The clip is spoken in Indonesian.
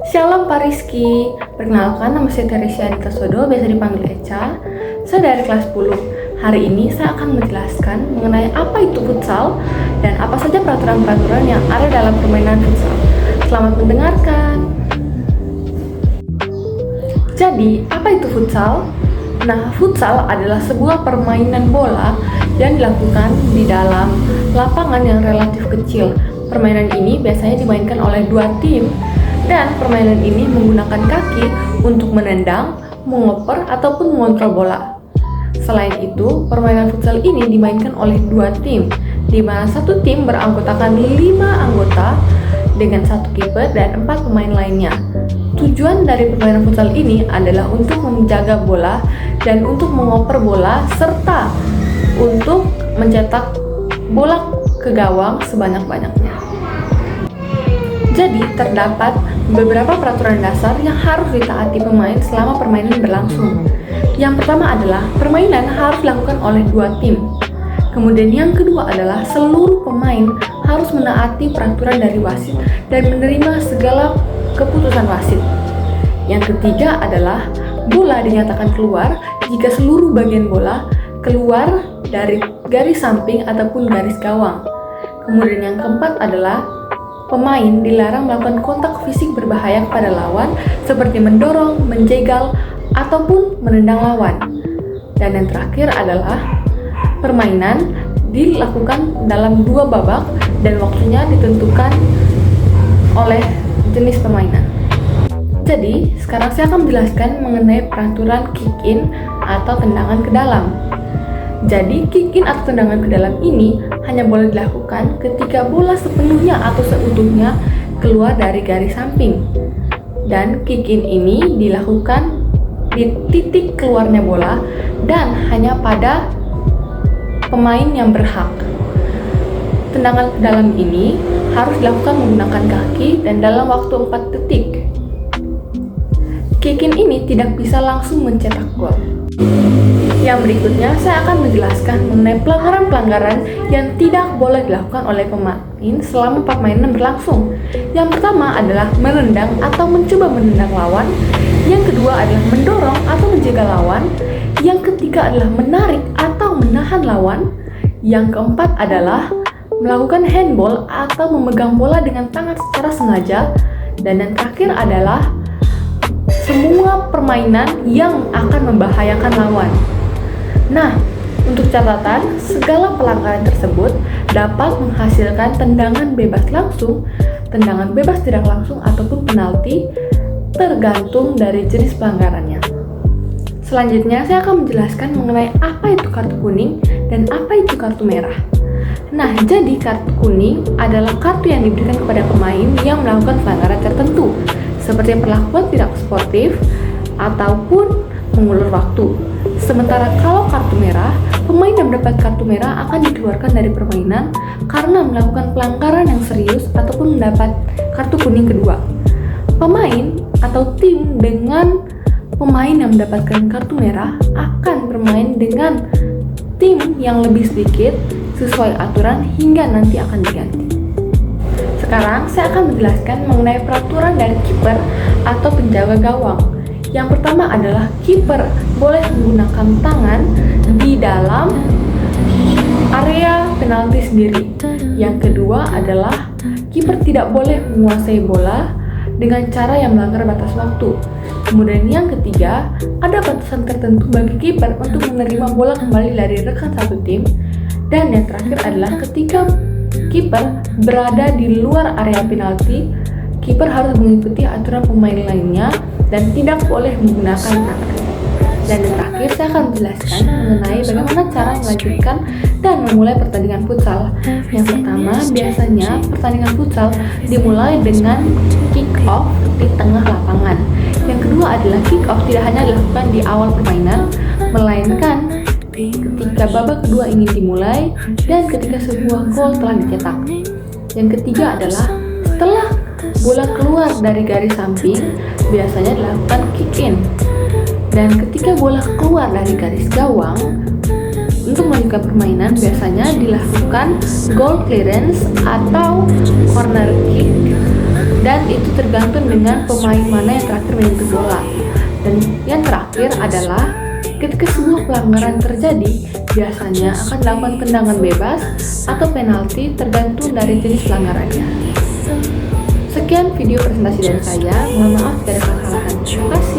Shalom Pak Rizky, perkenalkan nama saya Teresia Anita Sodo, biasa dipanggil Eca. Saya dari kelas 10. Hari ini saya akan menjelaskan mengenai apa itu futsal dan apa saja peraturan-peraturan yang ada dalam permainan futsal. Selamat mendengarkan. Jadi, apa itu futsal? Nah, futsal adalah sebuah permainan bola yang dilakukan di dalam lapangan yang relatif kecil. Permainan ini biasanya dimainkan oleh dua tim, dan permainan ini menggunakan kaki untuk menendang, mengoper, ataupun mengontrol bola. Selain itu, permainan futsal ini dimainkan oleh dua tim, di mana satu tim beranggotakan 5 anggota dengan 1 kiper dan 4 pemain lainnya. Tujuan dari permainan futsal ini adalah untuk menjaga bola dan untuk mengoper bola serta untuk mencetak bola ke gawang sebanyak-banyaknya. Jadi, terdapat beberapa peraturan dasar yang harus ditaati pemain selama permainan berlangsung. Yang pertama adalah permainan harus dilakukan oleh dua tim. Kemudian yang kedua adalah seluruh pemain harus menaati peraturan dari wasit dan menerima segala keputusan wasit. Yang ketiga adalah bola dinyatakan keluar jika seluruh bagian bola keluar dari garis samping ataupun garis gawang. Kemudian yang keempat adalah pemain dilarang melakukan kontak fisik berbahaya kepada lawan seperti mendorong, menjegal, ataupun menendang lawan. Dan yang terakhir adalah permainan dilakukan dalam 2 babak dan waktunya ditentukan oleh jenis permainan. Jadi, sekarang saya akan menjelaskan mengenai peraturan kick-in atau tendangan ke dalam. Jadi, kick-in atau tendangan ke dalam ini hanya boleh dilakukan ketika bola sepenuhnya atau seutuhnya keluar dari garis samping. Dan kick-in ini dilakukan di titik keluarnya bola dan hanya pada pemain yang berhak. Tendangan ke dalam ini harus dilakukan menggunakan kaki dan dalam waktu 4 detik. Kick-in ini tidak bisa langsung mencetak gol. Yang berikutnya, saya akan menjelaskan mengenai pelanggaran-pelanggaran yang tidak boleh dilakukan oleh pemain selama permainan berlangsung. Yang pertama adalah menendang atau mencoba menendang lawan. Yang kedua adalah mendorong atau menjegal lawan. Yang ketiga adalah menarik atau menahan lawan. Yang keempat adalah melakukan handball atau memegang bola dengan tangan secara sengaja. Dan yang terakhir adalah semua permainan yang akan membahayakan lawan. Nah, untuk catatan, segala pelanggaran tersebut dapat menghasilkan tendangan bebas langsung, tendangan bebas tidak langsung, ataupun penalti, tergantung dari jenis pelanggarannya. Selanjutnya, saya akan menjelaskan mengenai apa itu kartu kuning dan apa itu kartu merah. Nah, jadi kartu kuning adalah kartu yang diberikan kepada pemain yang melakukan pelanggaran tertentu, seperti perlakuan tidak sportif ataupun mengulur waktu. Sementara kalau kartu merah, pemain yang mendapat kartu merah akan dikeluarkan dari permainan karena melakukan pelanggaran yang serius ataupun mendapat kartu kuning kedua. Pemain atau tim dengan pemain yang mendapatkan kartu merah akan bermain dengan tim yang lebih sedikit sesuai aturan hingga nanti akan diganti. Sekarang saya akan menjelaskan mengenai peraturan dari kiper atau penjaga gawang. Yang pertama adalah kiper boleh menggunakan tangan di dalam area penalti sendiri. Yang kedua adalah kiper tidak boleh menguasai bola dengan cara yang melanggar batas waktu. Kemudian yang ketiga, ada batasan tertentu bagi kiper untuk menerima bola kembali dari rekan satu tim. Dan yang terakhir adalah ketika kiper berada di luar area penalti, kiper harus mengikuti aturan pemain lainnya dan tidak boleh menggunakan tangan. Dan yang terakhir, saya akan menjelaskan mengenai bagaimana cara melanjutkan dan memulai pertandingan futsal. Yang pertama, biasanya pertandingan futsal dimulai dengan kick off di tengah lapangan. Yang kedua adalah kick off tidak hanya dilakukan di awal permainan, melainkan ketika babak kedua ingin dimulai dan ketika sebuah gol telah dicetak. Yang ketiga adalah setelah bola keluar dari garis samping, biasanya dilakukan kick-in. Dan ketika bola keluar dari garis gawang, untuk melanjutkan permainan biasanya dilakukan goal clearance atau corner kick. dan itu tergantung dengan pemain mana yang terakhir menyentuh bola. Dan yang terakhir adalah ketika sebuah pelanggaran terjadi, biasanya akan dilakukan tendangan bebas atau penalti tergantung dari jenis pelanggarannya. Sekian video presentasi dari saya, mohon maaf jika ada kesalahan. Terima kasih.